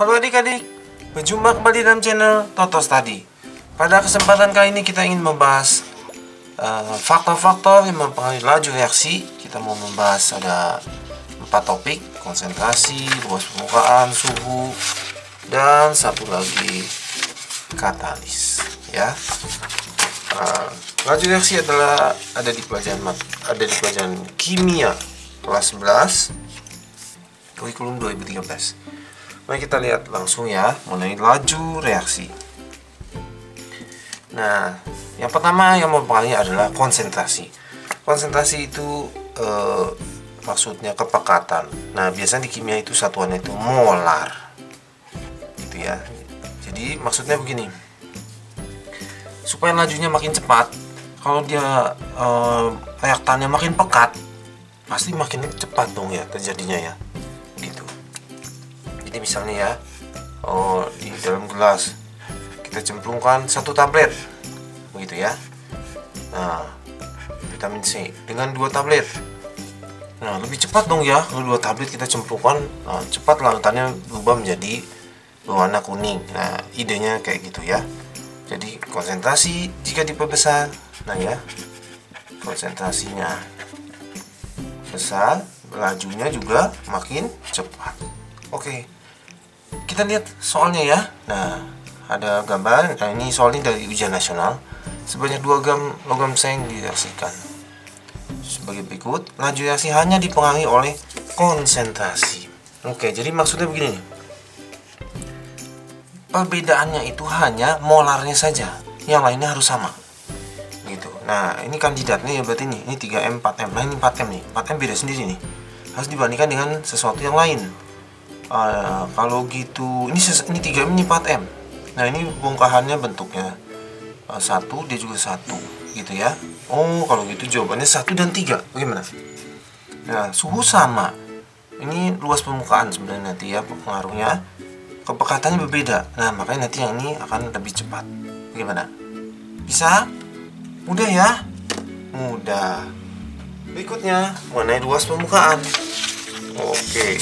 Halo adik-adik, berjumpa kembali dalam channel Toto Study. Pada kesempatan kali ini kita ingin membahas faktor-faktor yang mempengaruhi laju reaksi. Kita mau membahas ada 4 topik: konsentrasi, luas permukaan, suhu, dan satu lagi katalis. Ya, laju reaksi ada di pelajaran kimia kelas 11 kurikulum 2013. Mari kita lihat langsung ya mengenai laju reaksi. Nah, yang pertama yang mempengaruhi adalah konsentrasi. Konsentrasi itu maksudnya kepekatan. Nah, biasanya di kimia itu satuannya itu molar, gitu ya. Jadi maksudnya begini, supaya lajunya makin cepat, kalau dia reaktannya makin pekat, pasti makin cepat dong ya terjadinya ya. Jadi misalnya ya, di dalam gelas kita cemplungkan 1 tablet, begitu ya. Nah, vitamin C dengan 2 tablet. Nah, lebih cepat dong ya kalau 2 tablet kita cemplungkan, cepat larutannya berubah menjadi berwarna kuning. Nah, idenya kayak gitu ya. Jadi konsentrasi jika diperbesar, nah ya, konsentrasinya besar, lajunya juga makin cepat. Oke. Kita lihat soalnya ya. Nah, ada gambar. Nah, ini soalnya dari ujian nasional. Sebanyak 2 gram logam seng direaksikan sebagai berikut. Laju reaksi hanya dipengaruhi oleh konsentrasi. Oke, jadi maksudnya begini. Perbedaannya itu hanya molarnya saja. Yang lainnya harus sama. Gitu. Nah, ini kandidatnya ya berarti ini 3M, 4M. Nah, ini 4M nih. 4M beda sendiri nih. Harus dibandingkan dengan sesuatu yang lain. Kalau gitu, ini 3M, ini 4M. Nah, ini bongkahannya bentuknya 1, dia juga 1, gitu ya. Oh, kalau gitu jawabannya 1 dan 3. Bagaimana? Nah, suhu sama. Ini luas permukaan sebenarnya nanti ya pengaruhnya. Kepekatannya berbeda. Nah, makanya nanti yang ini akan lebih cepat. Bagaimana? Bisa? Mudah ya? Mudah. Berikutnya, mengenai luas permukaan. Oke.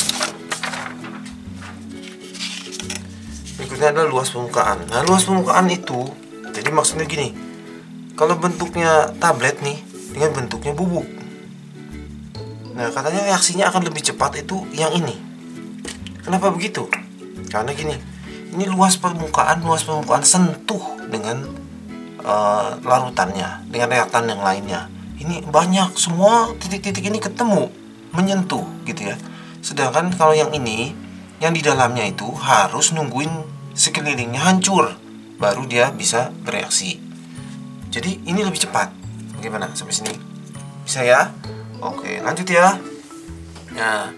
Berikutnya adalah luas permukaan. Nah, luas permukaan itu, jadi maksudnya gini, kalau bentuknya tablet nih dengan bentuknya bubuk, nah katanya reaksinya akan lebih cepat itu yang ini. Kenapa begitu? Karena gini, ini luas permukaan sentuh dengan larutannya, dengan reaktan yang lainnya. Ini banyak, semua titik-titik ini ketemu, menyentuh gitu ya. Sedangkan kalau yang ini, yang di dalamnya itu harus nungguin sekelilingnya hancur baru dia bisa bereaksi. Jadi ini lebih cepat. Bagaimana sampai sini? Bisa ya? Oke, lanjut ya. Nah,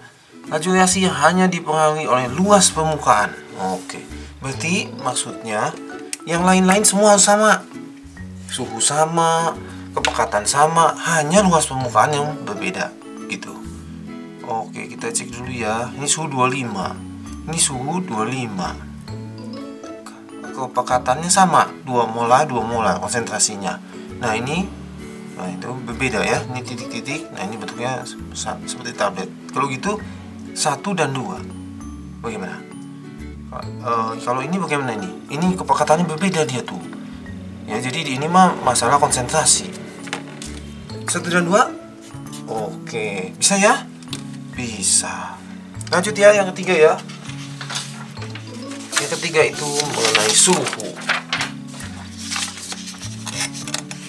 laju reaksi hanya dipengaruhi oleh luas permukaan. Oke, berarti maksudnya yang lain-lain semua harus sama. Suhu sama, kepekatan sama, hanya luas permukaan yang berbeda gitu. Oke, kita cek dulu ya. Ini suhu 25. Ini suhu 25. Kepekatannya sama, 2 molar konsentrasinya. Nah, itu berbeda ya. Ini titik-titik. Nah, ini bentuknya seperti tablet. Kalau gitu 1 dan 2. Bagaimana? Kalau ini bagaimana ini? Ini kepekatannya berbeda dia tuh. Ya, jadi ini mah masalah konsentrasi. 1 dan 2. Oke, bisa ya? Bisa. Lanjut ya yang ketiga ya. Yang ketiga itu mengenai suhu.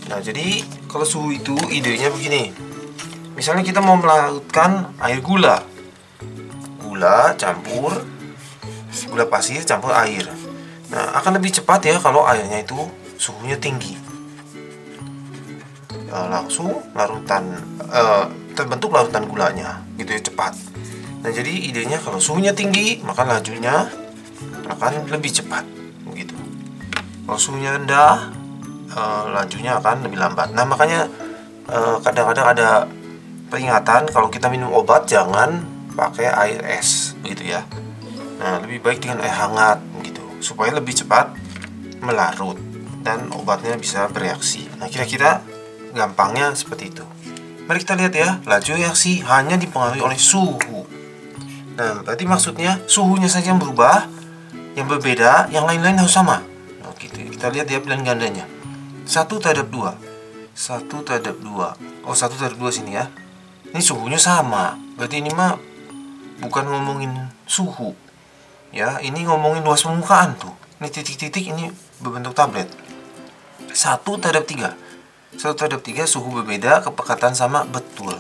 Nah, jadi kalau suhu itu idenya begini. Misalnya kita mau melarutkan air gula campur gula pasir campur air. Nah, akan lebih cepat ya kalau airnya itu suhunya tinggi. Langsung terbentuk larutan gulanya gitu ya, cepat. Nah, jadi idenya kalau suhunya tinggi maka lajunya akan lebih cepat begitu. Kalau suhunya rendah, lajunya akan lebih lambat. Nah, makanya kadang-kadang ada peringatan kalau kita minum obat jangan pakai air es begitu ya. Nah, lebih baik dengan air hangat begitu supaya lebih cepat melarut dan obatnya bisa bereaksi. Nah, kira-kira gampangnya seperti itu. Mari kita lihat ya, laju reaksi hanya dipengaruhi oleh suhu. Nah, berarti maksudnya suhunya saja yang berubah, yang berbeda, yang lain-lain harus sama. Nah, gitu. Kita lihat ya pilihan gandanya. 1 terhadap 2. 1 terhadap 2. Oh, 1 terhadap 2 sini ya. Ini suhunya sama. Berarti ini mah bukan ngomongin suhu. Ya, ini ngomongin luas permukaan tuh. Ini titik-titik ini berbentuk tablet. 1 terhadap 3. 1 terhadap 3 suhu berbeda, kepekatan sama, betul.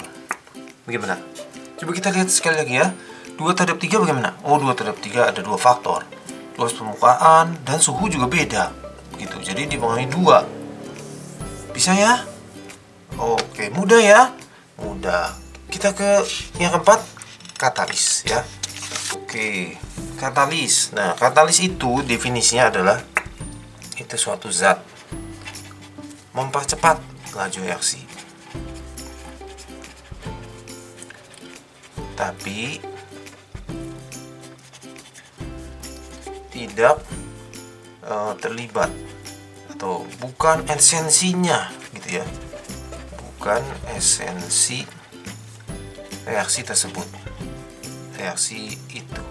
Bagaimana? Coba kita lihat sekali lagi ya. 2 terhadap 3 bagaimana? Oh, 2 terhadap 3 ada 2 faktor. Luas permukaan dan suhu juga beda. Begitu. Jadi dipengaruhi 2. Bisa ya? Oke, mudah ya? Mudah. Kita ke yang keempat, katalis ya. Oke, katalis. Nah, katalis itu definisinya adalah itu suatu zat mempercepat laju reaksi, tapi tidak terlibat atau bukan esensinya gitu ya, bukan esensi reaksi tersebut, reaksi itu.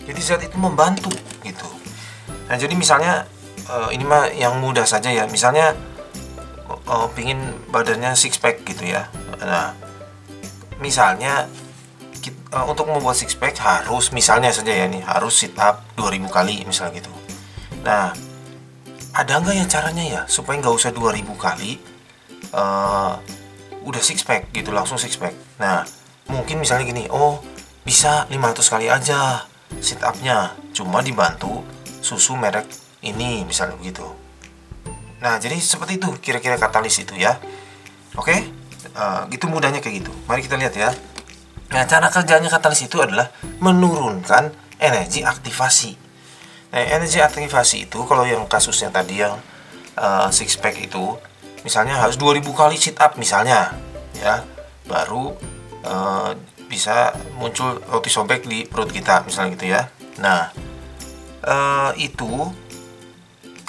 Jadi zat itu membantu gitu. Nah, jadi misalnya ini mah yang mudah saja ya. Misalnya pingin badannya six pack gitu ya. Nah, misalnya untuk membuat six pack harus misalnya saja ya nih, harus sit up 2000 kali misalnya gitu. Nah, ada nggak ya caranya ya supaya nggak usah 2000 kali udah six pack gitu, langsung six pack. Nah, mungkin misalnya gini, oh bisa 500 kali aja sit upnya, cuma dibantu susu merek ini misalnya begitu. Nah, jadi seperti itu kira-kira katalis itu ya. Oke, gitu mudahnya kayak gitu. Mari kita lihat ya. Nah, cara kerjanya katalis itu adalah menurunkan energi aktivasi. Nah, energi aktivasi itu kalau yang kasusnya tadi yang six pack itu misalnya harus 2000 kali sit up misalnya ya, baru bisa muncul roti sobek di perut kita misalnya gitu ya. Nah, itu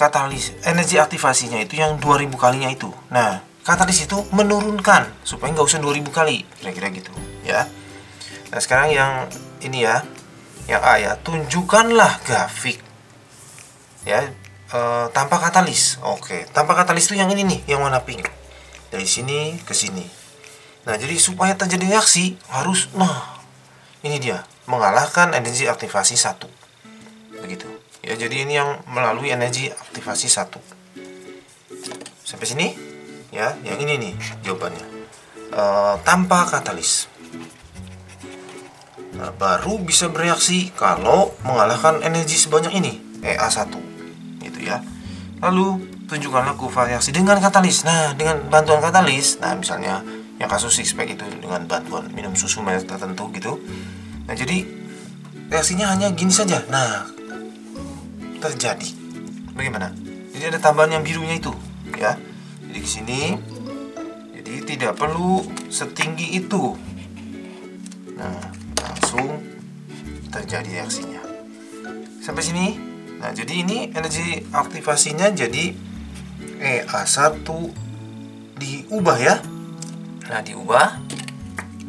katalis, energi aktivasinya itu yang 2000 kalinya itu. Nah, katalis itu menurunkan supaya nggak usah 2000 kali, kira-kira gitu ya. Nah, sekarang yang ini ya, yang A ya, tunjukkanlah grafik ya tanpa katalis. Oke, tanpa katalis itu yang ini nih, yang warna pink, dari sini ke sini. Nah, jadi supaya terjadi reaksi harus, nah ini dia, mengalahkan energi aktivasi 1 begitu ya. Jadi ini yang melalui energi aktivasi 1. Sampai sini ya, yang ini nih jawabannya, tanpa katalis. Nah, baru bisa bereaksi kalau mengalahkan energi sebanyak ini, EA1 gitu ya. Lalu tunjukkanlah kurva reaksi dengan katalis. Nah, dengan bantuan katalis, nah misalnya yang kasus six pack itu dengan bantuan minum susu merek tertentu gitu. Nah, jadi reaksinya hanya gini saja. Nah, terjadi bagaimana? Jadi ada tambahan yang birunya itu ya. Jadi di sini, jadi tidak perlu setinggi itu. Nah, langsung terjadi reaksinya. Sampai sini. Nah, jadi ini energi aktivasinya jadi EA1 diubah ya. Nah, diubah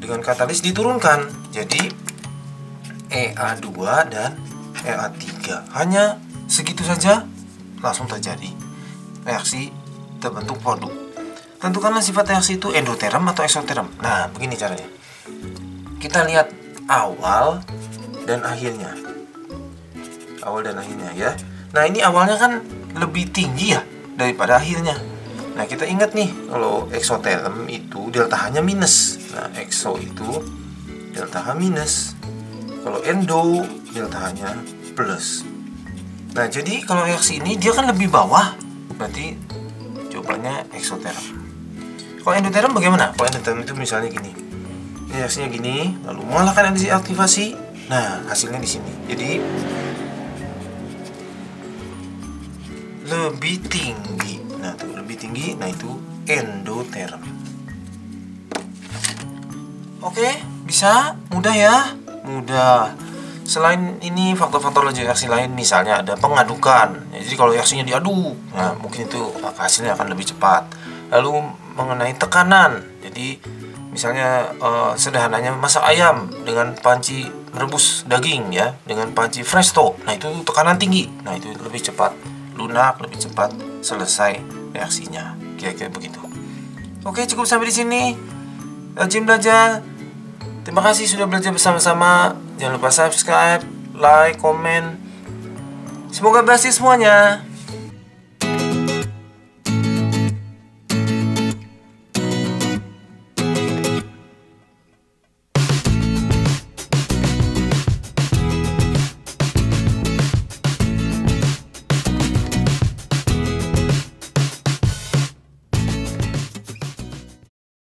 dengan katalis diturunkan jadi EA2 dan EA3. Hanya segitu saja langsung terjadi reaksi, terbentuk produk. Tentukanlah sifat reaksi itu endoterm atau eksoterm. Nah, begini caranya. Kita lihat awal dan akhirnya. Awal dan akhirnya ya. Nah, ini awalnya kan lebih tinggi ya daripada akhirnya. Nah, kita ingat nih, kalau eksoterm itu delta H-nya minus. Nah, ekso itu delta H minus. Kalau endo delta H-nya plus. Nah, jadi kalau reaksi ini dia kan lebih bawah, berarti jawabannya eksoterm. Kalau endoterm bagaimana? Kalau endoterm itu misalnya gini. Ini reaksinya gini, lalu mengalahkan energi aktivasi. Nah, hasilnya di sini. Jadi lebih tinggi. Nah, tuh lebih tinggi. Nah, itu endoterm. Oke, bisa? Mudah ya? Mudah. Selain ini, faktor-faktor laju reaksi lain misalnya ada pengadukan. Ya, jadi kalau reaksinya diaduk, nah mungkin itu hasilnya akan lebih cepat. Lalu mengenai tekanan. Jadi Misalnya sederhananya masak ayam dengan panci rebus daging ya, dengan panci presto. Nah itu tekanan tinggi. Nah itu lebih cepat lunak, lebih cepat selesai reaksinya. Kira-kira begitu. Oke, cukup sampai di sini. Rajin belajar. Terima kasih sudah belajar bersama-sama. Jangan lupa subscribe, like, komen. Semoga berhasil semuanya.